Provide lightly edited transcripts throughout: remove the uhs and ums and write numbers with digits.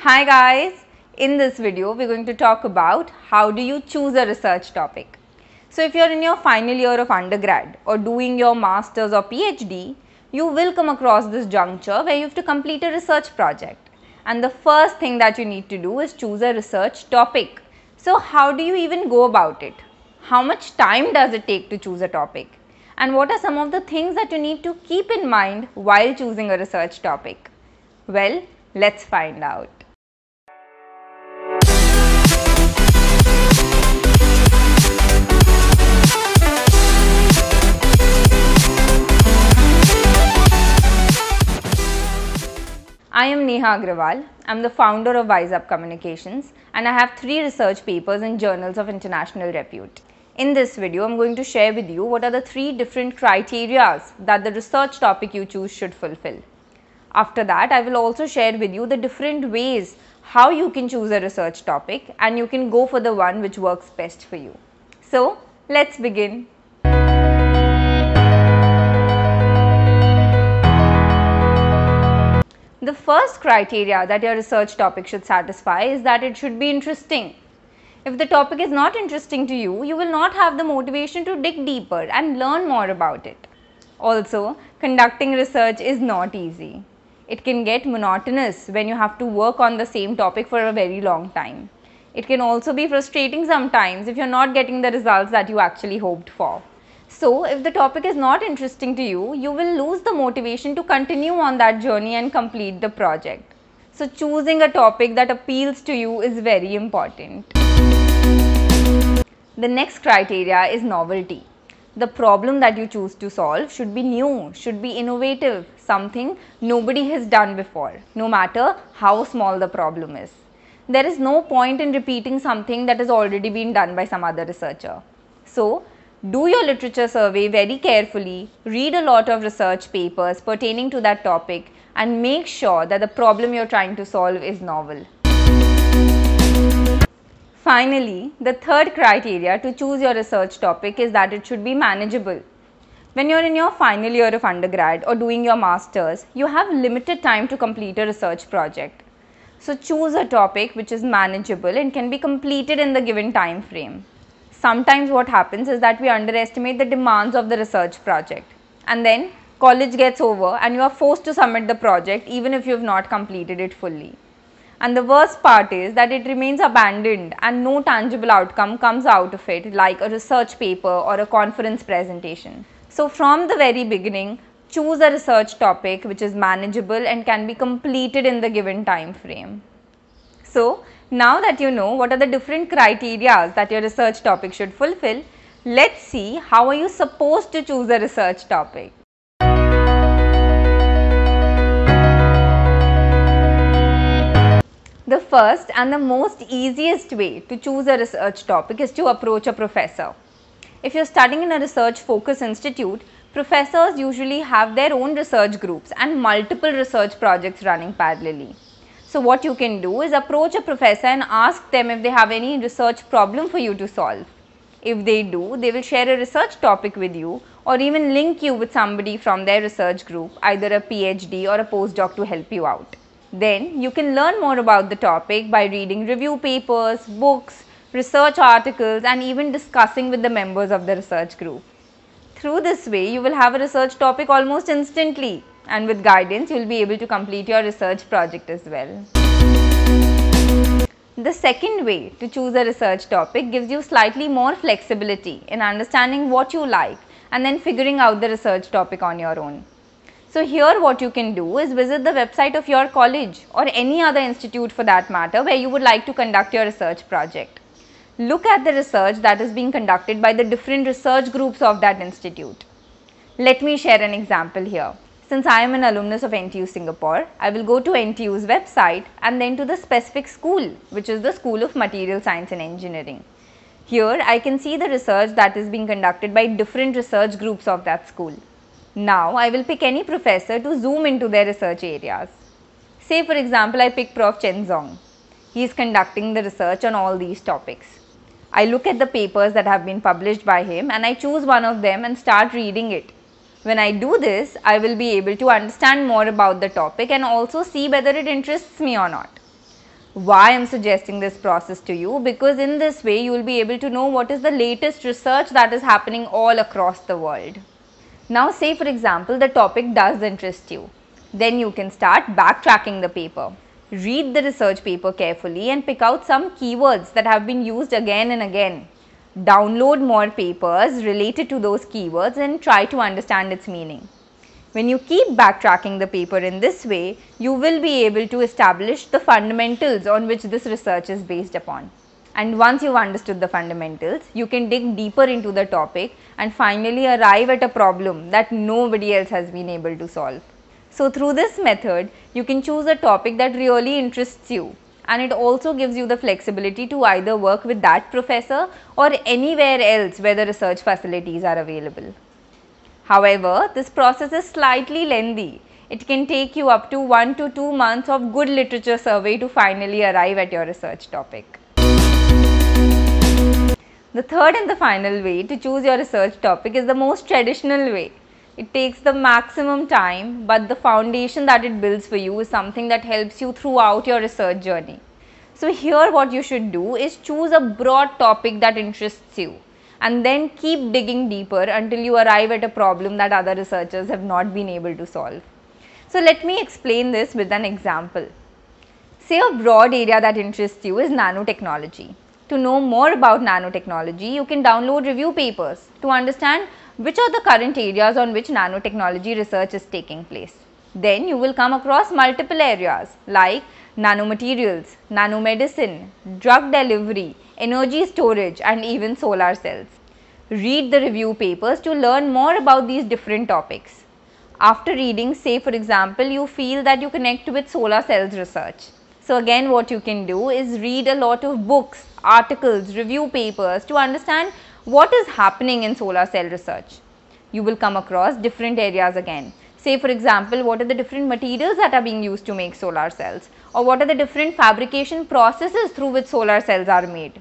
Hi guys, in this video we're going to talk about how do you choose a research topic. So if you're in your final year of undergrad or doing your masters or PhD, you will come across this juncture where you have to complete a research project. And the first thing that you need to do is choose a research topic. So how do you even go about it? How much time does it take to choose a topic? And what are some of the things that you need to keep in mind while choosing a research topic? Well, let's find out. I am Neha Agrawal. I am the founder of WiseUp Communications and I have 3 research papers in journals of international repute. In this video, I am going to share with you what are the 3 different criteria that the research topic you choose should fulfill. After that, I will also share with you the different ways how you can choose a research topic and you can go for the one which works best for you. So, let's begin. The first criteria that your research topic should satisfy is that it should be interesting. If the topic is not interesting to you, you will not have the motivation to dig deeper and learn more about it. Also, conducting research is not easy. It can get monotonous when you have to work on the same topic for a very long time. It can also be frustrating sometimes if you're not getting the results that you actually hoped for. So, if the topic is not interesting to you, you will lose the motivation to continue on that journey and complete the project. So, choosing a topic that appeals to you is very important. The next criteria is novelty. The problem that you choose to solve should be new, should be innovative, something nobody has done before, no matter how small the problem is. There is no point in repeating something that has already been done by some other researcher. So, do your literature survey very carefully, read a lot of research papers pertaining to that topic and make sure that the problem you're trying to solve is novel. Finally, the third criteria to choose your research topic is that it should be manageable. When you're in your final year of undergrad or doing your masters, you have limited time to complete a research project. So choose a topic which is manageable and can be completed in the given time frame. Sometimes what happens is that we underestimate the demands of the research project and then college gets over and you are forced to submit the project even if you have not completed it fully. And the worst part is that it remains abandoned and no tangible outcome comes out of it like a research paper or a conference presentation. So from the very beginning, choose a research topic which is manageable and can be completed in the given time frame. So, now that you know what are the different criteria that your research topic should fulfill, let's see how are you supposed to choose a research topic. The first and the most easiest way to choose a research topic is to approach a professor. If you're studying in a research focus institute, professors usually have their own research groups and multiple research projects running parallelly. So what you can do is approach a professor and ask them if they have any research problem for you to solve. If they do, they will share a research topic with you or even link you with somebody from their research group, either a PhD or a postdoc to help you out. Then you can learn more about the topic by reading review papers, books, research articles and even discussing with the members of the research group. Through this way, you will have a research topic almost instantly. And with guidance, you will be able to complete your research project as well. The second way to choose a research topic gives you slightly more flexibility in understanding what you like and then figuring out the research topic on your own. So here what you can do is visit the website of your college or any other institute for that matter where you would like to conduct your research project. Look at the research that is being conducted by the different research groups of that institute. Let me share an example here. Since I am an alumnus of NTU Singapore, I will go to NTU's website and then to the specific school, which is the School of Material Science and Engineering. Here I can see the research that is being conducted by different research groups of that school. Now I will pick any professor to zoom into their research areas. Say for example, I pick Prof. Chen Zong. He is conducting the research on all these topics. I look at the papers that have been published by him and I choose one of them and start reading it. When I do this, I will be able to understand more about the topic and also see whether it interests me or not. Why I'm suggesting this process to you? Because in this way you will be able to know what is the latest research that is happening all across the world. Now say for example the topic does interest you. Then you can start backtracking the paper. Read the research paper carefully and pick out some keywords that have been used again and again. Download more papers related to those keywords and try to understand its meaning. When you keep backtracking the paper in this way, you will be able to establish the fundamentals on which this research is based upon. And once you've understood the fundamentals, you can dig deeper into the topic and finally arrive at a problem that nobody else has been able to solve. So through this method, you can choose a topic that really interests you, and it also gives you the flexibility to either work with that professor or anywhere else where the research facilities are available. However, this process is slightly lengthy. It can take you up to 1 to 2 months of good literature survey to finally arrive at your research topic. The third and the final way to choose your research topic is the most traditional way. It takes the maximum time, but the foundation that it builds for you is something that helps you throughout your research journey. So here what you should do is choose a broad topic that interests you, and then keep digging deeper until you arrive at a problem that other researchers have not been able to solve. So let me explain this with an example. Say a broad area that interests you is nanotechnology. To know more about nanotechnology, you can download review papers to understand which are the current areas on which nanotechnology research is taking place. Then you will come across multiple areas like nanomaterials, nanomedicine, drug delivery, energy storage, and even solar cells. Read the review papers to learn more about these different topics. After reading, say for example, you feel that you connect with solar cells research. So again what you can do is read a lot of books, articles, review papers to understand what is happening in solar cell research. You will come across different areas again. Say for example, what are the different materials that are being used to make solar cells, or what are the different fabrication processes through which solar cells are made.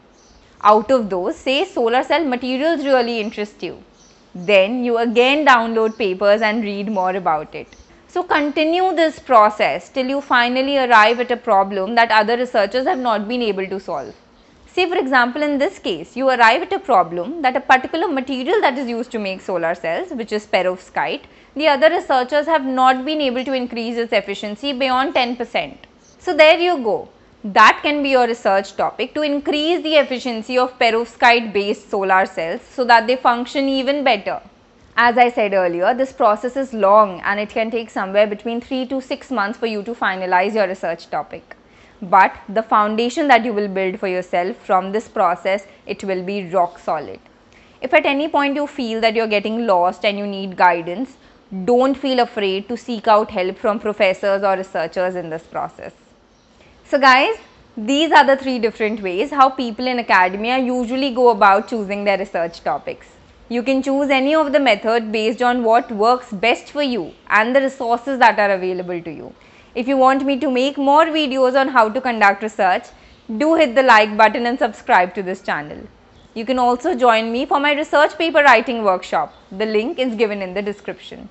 Out of those, say solar cell materials really interest you. Then you again download papers and read more about it. So continue this process till you finally arrive at a problem that other researchers have not been able to solve. Say for example, in this case, you arrive at a problem that a particular material that is used to make solar cells, which is perovskite, the other researchers have not been able to increase its efficiency beyond 10%. So there you go. That can be your research topic, to increase the efficiency of perovskite based solar cells so that they function even better. As I said earlier, this process is long and it can take somewhere between 3 to 6 months for you to finalize your research topic. But the foundation that you will build for yourself from this process, it will be rock solid. If at any point you feel that you're getting lost and you need guidance, don't feel afraid to seek out help from professors or researchers in this process. So guys, these are the 3 different ways how people in academia usually go about choosing their research topics. You can choose any of the method based on what works best for you and the resources that are available to you. If you want me to make more videos on how to conduct research, do hit the like button and subscribe to this channel. You can also join me for my research paper writing workshop. The link is given in the description.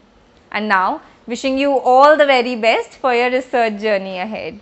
And now, wishing you all the very best for your research journey ahead.